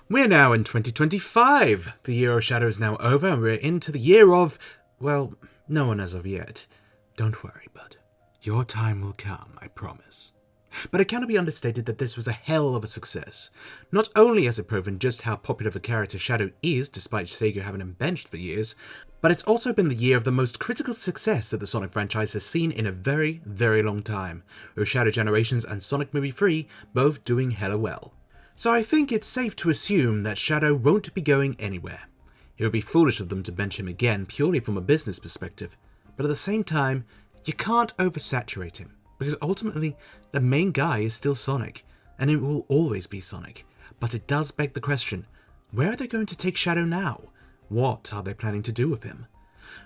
We're now in 2025. The year of Shadow is now over and we're into the year of, well, no one as of yet. Don't worry, bud. Your time will come, I promise. But it cannot be understated that this was a hell of a success. Not only has it proven just how popular of a character Shadow is, despite Sega having him benched for years, but it's also been the year of the most critical success that the Sonic franchise has seen in a very, very long time, with Shadow Generations and Sonic Movie 3 both doing hella well. So I think it's safe to assume that Shadow won't be going anywhere. It would be foolish of them to bench him again purely from a business perspective, but at the same time, you can't oversaturate him, because ultimately, the main guy is still Sonic, and it will always be Sonic. But it does beg the question, where are they going to take Shadow now? What are they planning to do with him?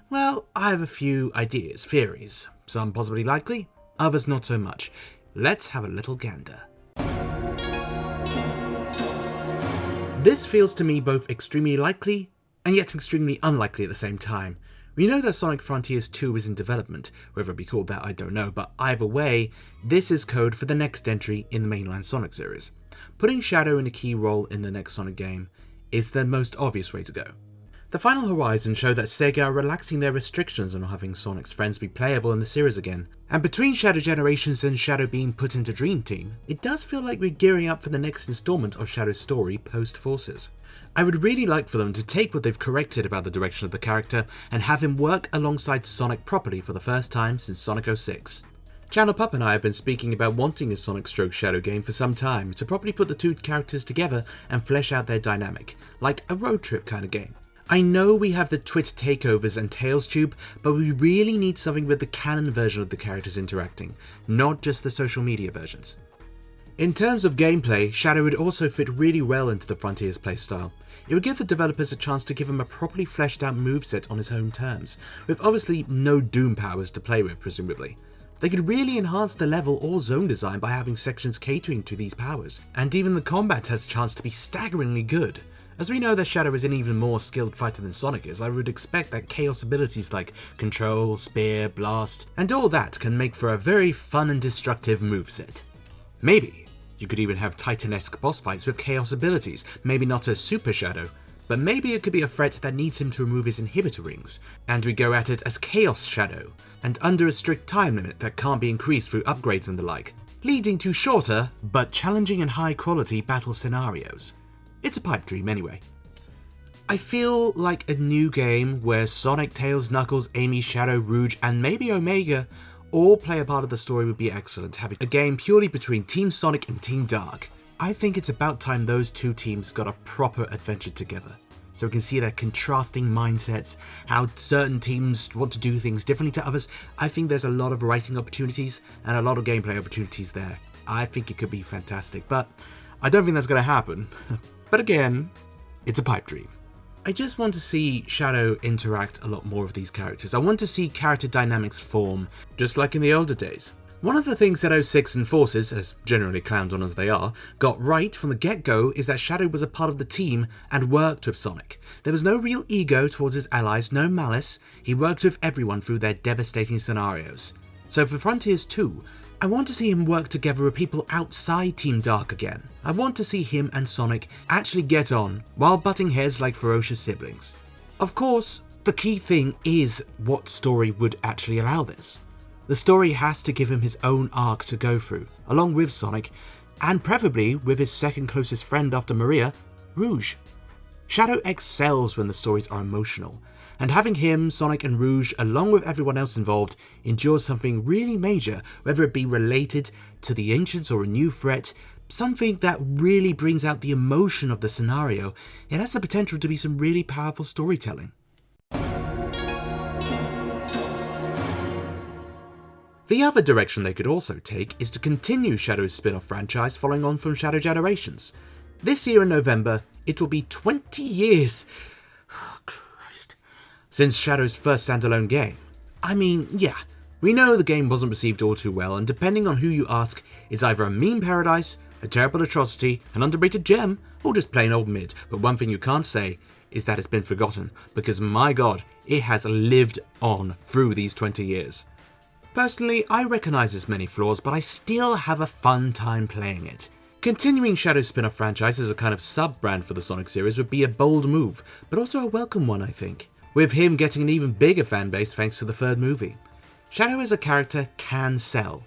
Well, I have a few ideas, theories, some possibly likely, others not so much. Let's have a little gander. This feels to me both extremely likely and yet extremely unlikely at the same time. We know that Sonic Frontiers 2 is in development, whether it be called that I don't know, but either way, this is code for the next entry in the mainline Sonic series. Putting Shadow in a key role in the next Sonic game is the most obvious way to go. The Final Horizon show that Sega are relaxing their restrictions on having Sonic's friends be playable in the series again, and between Shadow Generations and Shadow being put into Dream Team, it does feel like we're gearing up for the next installment of Shadow's story post-Forces. I would really like for them to take what they've corrected about the direction of the character and have him work alongside Sonic properly for the first time since Sonic 06. Channel Pup and I have been speaking about wanting a Sonic Stroke Shadow game for some time to properly put the two characters together and flesh out their dynamic, like a road trip kind of game. I know we have the Twitter takeovers and Tails Tube, but we really need something with the canon version of the characters interacting, not just the social media versions. In terms of gameplay, Shadow would also fit really well into the Frontiers playstyle. It would give the developers a chance to give him a properly fleshed out moveset on his own terms, with obviously no Doom powers to play with presumably. They could really enhance the level or zone design by having sections catering to these powers, and even the combat has a chance to be staggeringly good. As we know that Shadow is an even more skilled fighter than Sonic is, I would expect that chaos abilities like Control, Spear, Blast, and all that can make for a very fun and destructive moveset. Maybe you could even have Titan-esque boss fights with chaos abilities, maybe not as Super Shadow, but maybe it could be a threat that needs him to remove his inhibitor rings, and we go at it as Chaos Shadow, and under a strict time limit that can't be increased through upgrades and the like, leading to shorter, but challenging and high quality battle scenarios. It's a pipe dream anyway. I feel like a new game where Sonic, Tails, Knuckles, Amy, Shadow, Rouge, and maybe Omega all play a part of the story would be excellent, having a game purely between Team Sonic and Team Dark. I think it's about time those two teams got a proper adventure together, so we can see their contrasting mindsets, how certain teams want to do things differently to others. I think there's a lot of writing opportunities and a lot of gameplay opportunities there. I think it could be fantastic, but I don't think that's going to happen. But again, it's a pipe dream. I just want to see Shadow interact a lot more with these characters. I want to see character dynamics form, just like in the older days. One of the things that 06 and Forces, as generally clowned on as they are, got right from the get-go is that Shadow was a part of the team and worked with Sonic. There was no real ego towards his allies, no malice. He worked with everyone through their devastating scenarios. So for Frontiers 2, I want to see him work together with people outside Team Dark again. I want to see him and Sonic actually get on, while butting heads like ferocious siblings. Of course, the key thing is what story would actually allow this. The story has to give him his own arc to go through, along with Sonic, and preferably with his second closest friend after Maria, Rouge. Shadow excels when the stories are emotional, and having him, Sonic and Rouge, along with everyone else involved, endures something really major, whether it be related to the Ancients or a new threat, something that really brings out the emotion of the scenario. It has the potential to be some really powerful storytelling. The other direction they could also take is to continue Shadow's spin-off franchise following on from Shadow Generations. This year in November, it will be 20 years since Shadow's first standalone game. I mean, yeah, we know the game wasn't received all too well, and depending on who you ask, it's either a meme paradise, a terrible atrocity, an underrated gem, or just plain old mid. But one thing you can't say is that it's been forgotten, because my god, it has lived on through these 20 years. Personally, I recognise its many flaws, but I still have a fun time playing it. Continuing Shadow's spin-off franchise as a kind of sub-brand for the Sonic series would be a bold move, but also a welcome one, I think, with him getting an even bigger fanbase thanks to the third movie. Shadow as a character can sell.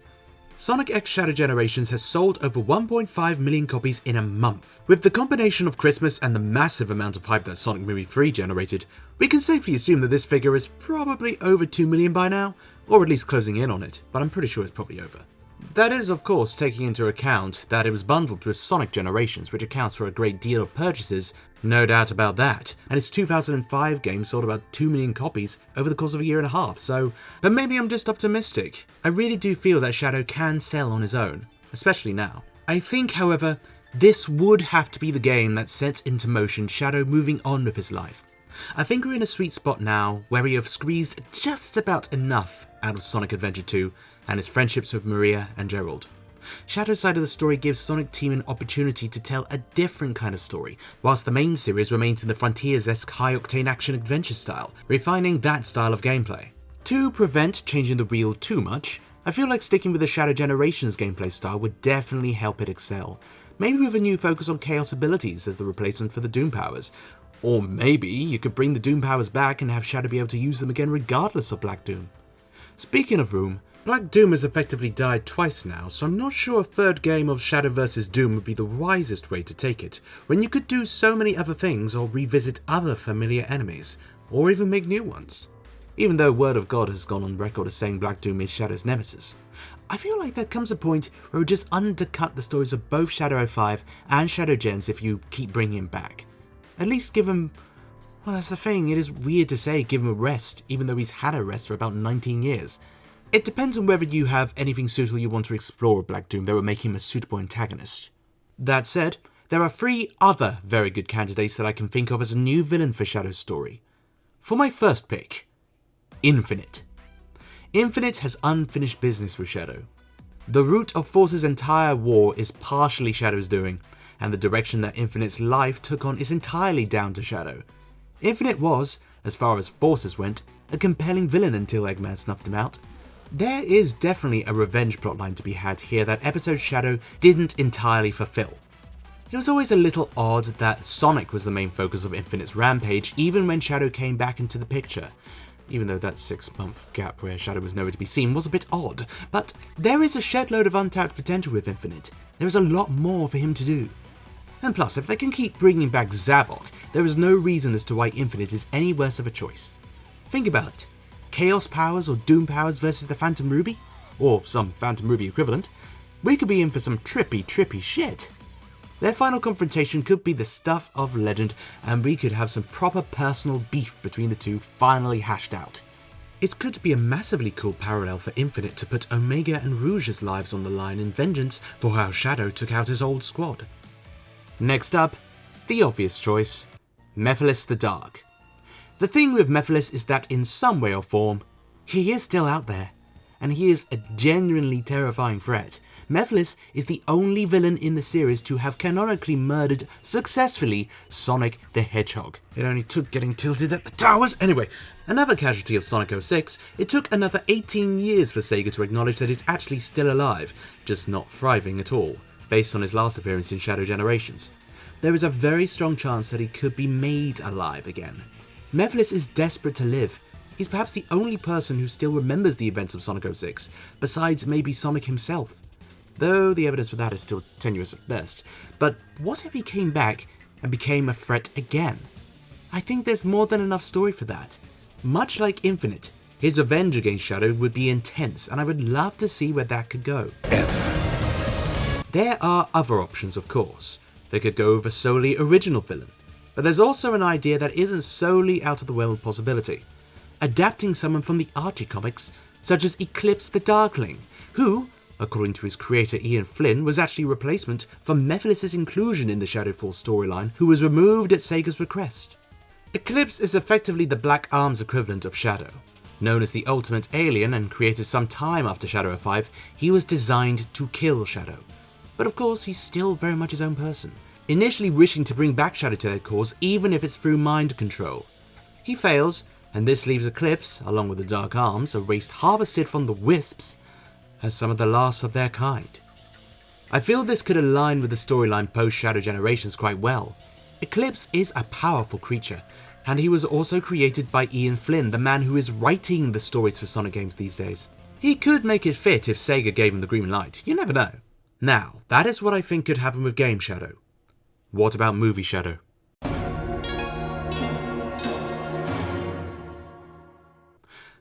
Sonic X Shadow Generations has sold over 1.5 million copies in a month. With the combination of Christmas and the massive amount of hype that Sonic Movie 3 generated, we can safely assume that this figure is probably over 2 million by now, or at least closing in on it, but I'm pretty sure it's probably over. That is, of course, taking into account that it was bundled with Sonic Generations, which accounts for a great deal of purchases, no doubt about that, and its 2005 game sold about 2 million copies over the course of a year and a half, but maybe I'm just optimistic. I really do feel that Shadow can sell on his own, especially now. I think, however, this would have to be the game that sets into motion Shadow moving on with his life. I think we're in a sweet spot now where we have squeezed just about enough out of Sonic Adventure 2 and his friendships with Maria and Gerald. Shadow's side of the story gives Sonic Team an opportunity to tell a different kind of story, whilst the main series remains in the Frontiers-esque high-octane action-adventure style, refining that style of gameplay. To prevent changing the wheel too much, I feel like sticking with the Shadow Generations gameplay style would definitely help it excel, maybe with a new focus on Chaos abilities as the replacement for the Doom powers. Or maybe you could bring the Doom powers back and have Shadow be able to use them again regardless of Black Doom. Speaking of Room, Black Doom has effectively died twice now, so I'm not sure a third game of Shadow vs Doom would be the wisest way to take it, when you could do so many other things or revisit other familiar enemies, or even make new ones. Even though Word of God has gone on record as saying Black Doom is Shadow's nemesis, I feel like there comes a point where it would just undercut the stories of both Shadow 05 and Shadow Gens if you keep bringing him back. At least give him, well, that's the thing, it is weird to say give him a rest, even though he's had a rest for about 19 years. It depends on whether you have anything suitable you want to explore with Black Doom that would make him a suitable antagonist. That said, there are 3 other very good candidates that I can think of as a new villain for Shadow's story. For my first pick, Infinite. Infinite has unfinished business with Shadow. The root of Force's entire war is partially Shadow's doing, and the direction that Infinite's life took on is entirely down to Shadow. Infinite was, as far as Forces went, a compelling villain until Eggman snuffed him out. There is definitely a revenge plotline to be had here that episode Shadow didn't entirely fulfill. It was always a little odd that Sonic was the main focus of Infinite's rampage even when Shadow came back into the picture, even though that 6-month gap where Shadow was nowhere to be seen was a bit odd, but there is a shed load of untapped potential with Infinite. There is a lot more for him to do. And plus, if they can keep bringing back Zavok, there is no reason as to why Infinite is any worse of a choice. Think about it. Chaos powers or Doom powers versus the Phantom Ruby? Or some Phantom Ruby equivalent? We could be in for some trippy shit. Their final confrontation could be the stuff of legend, and we could have some proper personal beef between the two finally hashed out. It could be a massively cool parallel for Infinite to put Omega and Rouge's lives on the line in vengeance for how Shadow took out his old squad. Next up, the obvious choice, Mephiles the Dark. The thing with Mephiles is that in some way or form, he is still out there, and he is a genuinely terrifying threat. Mephiles is the only villain in the series to have canonically murdered successfully Sonic the Hedgehog. It only took getting tilted at the towers. Anyway, another casualty of Sonic 06, it took another 18 years for Sega to acknowledge that he's actually still alive, just not thriving at all, based on his last appearance in Shadow Generations. There is a very strong chance that he could be made alive again. Mephiles is desperate to live. He's perhaps the only person who still remembers the events of Sonic 06, besides maybe Sonic himself. Though the evidence for that is still tenuous at best. But what if he came back and became a threat again? I think there's more than enough story for that. Much like Infinite, his revenge against Shadow would be intense, and I would love to see where that could go. There are other options, of course. They could go with a solely original villain. But there's also an idea that isn't solely out of the realm of possibility. Adapting someone from the Archie comics, such as Eclipse the Darkling, who, according to his creator Ian Flynn, was actually a replacement for Mephiles' inclusion in the Shadowfall storyline, who was removed at Sega's request. Eclipse is effectively the Black Arms equivalent of Shadow. Known as the ultimate alien and created some time after Shadow 5, he was designed to kill Shadow. But of course, he's still very much his own person, initially wishing to bring back Shadow to their cause, even if it's through mind control. He fails, and this leaves Eclipse, along with the Dark Arms, a race harvested from the Wisps, as some of the last of their kind. I feel this could align with the storyline post-Shadow Generations quite well. Eclipse is a powerful creature, and he was also created by Ian Flynn, the man who is writing the stories for Sonic games these days. He could make it fit if Sega gave him the green light, you never know. Now, that is what I think could happen with Game Shadow. What about Movie Shadow?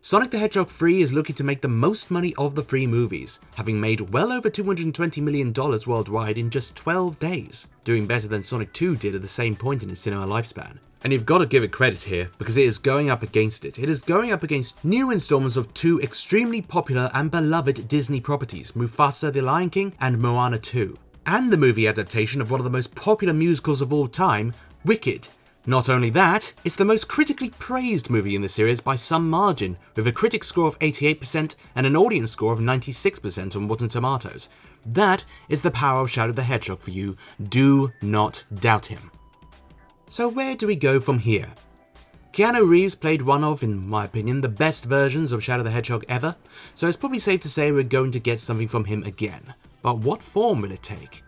Sonic the Hedgehog 3 is looking to make the most money of the 3 movies, having made well over $220 million worldwide in just 12 days, doing better than Sonic 2 did at the same point in its cinema lifespan. And you've got to give it credit here, because it is going up against it. It is going up against new installments of 2 extremely popular and beloved Disney properties, Mufasa the Lion King and Moana 2, and the movie adaptation of one of the most popular musicals of all time, Wicked. Not only that, it's the most critically praised movie in the series by some margin, with a critic score of 88% and an audience score of 96% on Rotten Tomatoes. That is the power of Shadow the Hedgehog for you. Do not doubt him. So where do we go from here? Keanu Reeves played one of, in my opinion, the best versions of Shadow the Hedgehog ever, so it's probably safe to say we're going to get something from him again. But what form will it take?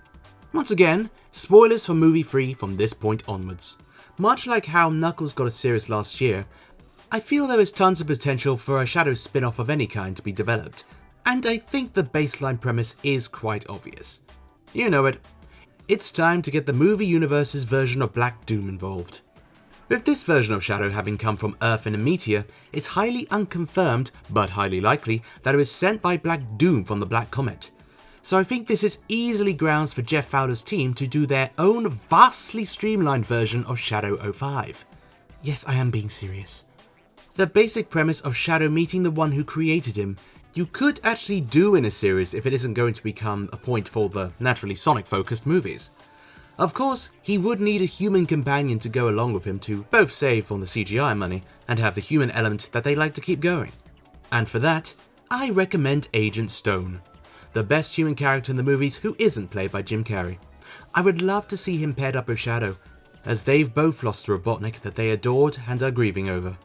Once again, spoilers for movie 3 from this point onwards. Much like how Knuckles got a series last year, I feel there is tons of potential for a Shadow spin-off of any kind to be developed, and I think the baseline premise is quite obvious. You know it. It's time to get the movie universe's version of Black Doom involved. With this version of Shadow having come from Earth in a meteor, it's highly unconfirmed, but highly likely, that it was sent by Black Doom from the Black Comet. So I think this is easily grounds for Jeff Fowler's team to do their own vastly streamlined version of Shadow 05. Yes, I am being serious. The basic premise of Shadow meeting the one who created him, you could actually do in a series if it isn't going to become a point for the naturally Sonic-focused movies. Of course, he would need a human companion to go along with him to both save on the CGI money and have the human element that they like to keep going. And for that, I recommend Agent Stone, the best human character in the movies who isn't played by Jim Carrey. I would love to see him paired up with Shadow, as they've both lost a Robotnik that they adored and are grieving over.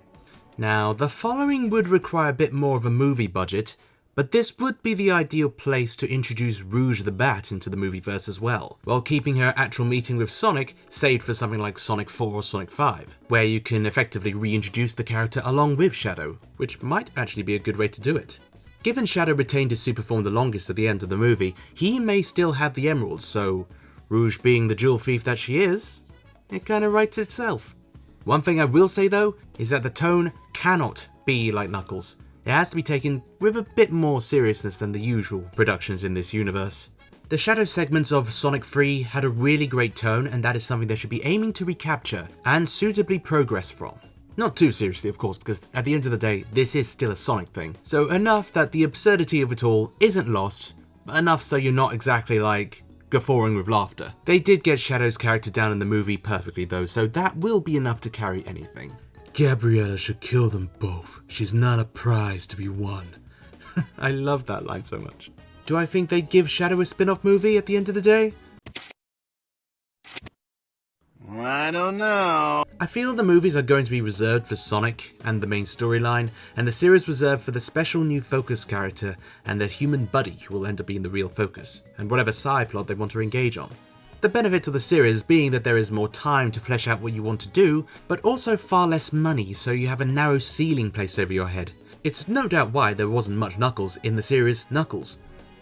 Now, the following would require a bit more of a movie budget, but this would be the ideal place to introduce Rouge the Bat into the movieverse as well, while keeping her actual meeting with Sonic saved for something like Sonic 4 or Sonic 5, where you can effectively reintroduce the character along with Shadow, which might actually be a good way to do it. Given Shadow retained his super form the longest at the end of the movie, he may still have the emeralds, so Rouge being the jewel thief that she is, it kinda writes itself. One thing I will say though, is that the tone cannot be like Knuckles. It has to be taken with a bit more seriousness than the usual productions in this universe. The Shadow segments of Sonic 3 had a really great tone, and that is something they should be aiming to recapture and suitably progress from. Not too seriously, of course, because at the end of the day, this is still a Sonic thing. So enough that the absurdity of it all isn't lost, but enough so you're not exactly like guffawing with laughter. They did get Shadow's character down in the movie perfectly though, so that will be enough to carry anything. Gabriella should kill them both. She's not a prize to be won. I love that line so much. Do I think they'd give Shadow a spin-off movie at the end of the day? I don't know. I feel the movies are going to be reserved for Sonic and the main storyline, and the series reserved for the special new focus character and their human buddy who will end up being the real focus, and whatever side plot they want to engage on. The benefit of the series being that there is more time to flesh out what you want to do, but also far less money, so you have a narrow ceiling placed over your head. It's no doubt why there wasn't much Knuckles in the series Knuckles.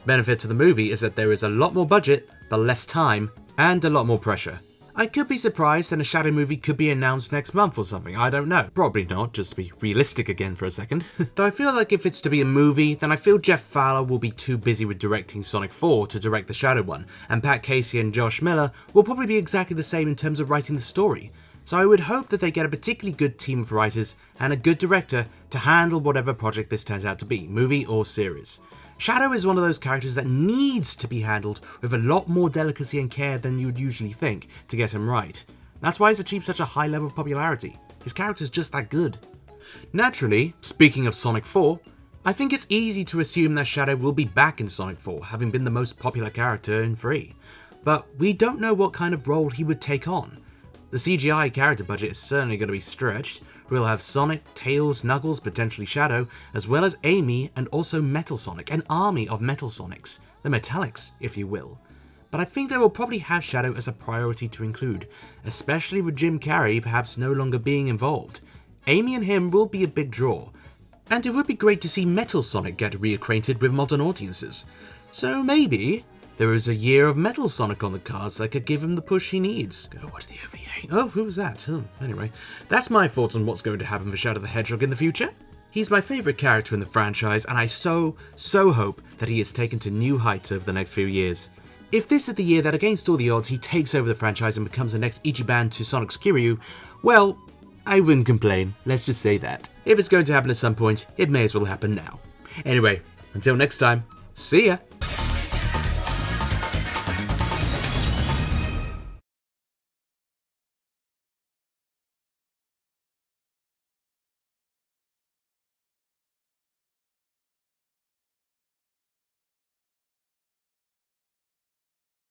Benefit to the movie is that there is a lot more budget, but less time, and a lot more pressure. I could be surprised and a Shadow movie could be announced next month or something, I don't know. Probably not, just to be realistic again for a second. Though I feel like if it's to be a movie, then I feel Jeff Fowler will be too busy with directing Sonic 4 to direct the Shadow one, and Pat Casey and Josh Miller will probably be exactly the same in terms of writing the story. So I would hope that they get a particularly good team of writers and a good director to handle whatever project this turns out to be, movie or series. Shadow is one of those characters that needs to be handled with a lot more delicacy and care than you would usually think to get him right. That's why he's achieved such a high level of popularity. His character's just that good. Naturally, speaking of Sonic 4, I think it's easy to assume that Shadow will be back in Sonic 4, having been the most popular character in 3. But we don't know what kind of role he would take on. The CGI character budget is certainly going to be stretched. We'll have Sonic, Tails, Knuckles, potentially Shadow, as well as Amy and also Metal Sonic, an army of Metal Sonics, the Metallics, if you will. but I think they will probably have Shadow as a priority to include, especially with Jim Carrey perhaps no longer being involved. Amy and him will be a big draw, and it would be great to see Metal Sonic get reacquainted with modern audiences. So maybe there is a year of Metal Sonic on the cards that could give him the push he needs. Go watch the OVA. Oh, who was that? Anyway, that's my thoughts on what's going to happen with Shadow the Hedgehog in the future. He's my favourite character in the franchise, and I so hope that he is taken to new heights over the next few years. If this is the year that against all the odds he takes over the franchise and becomes the next Ichiban to Sonic's Kiryu, well, I wouldn't complain, let's just say that. If it's going to happen at some point, it may as well happen now. Anyway, until next time, see ya!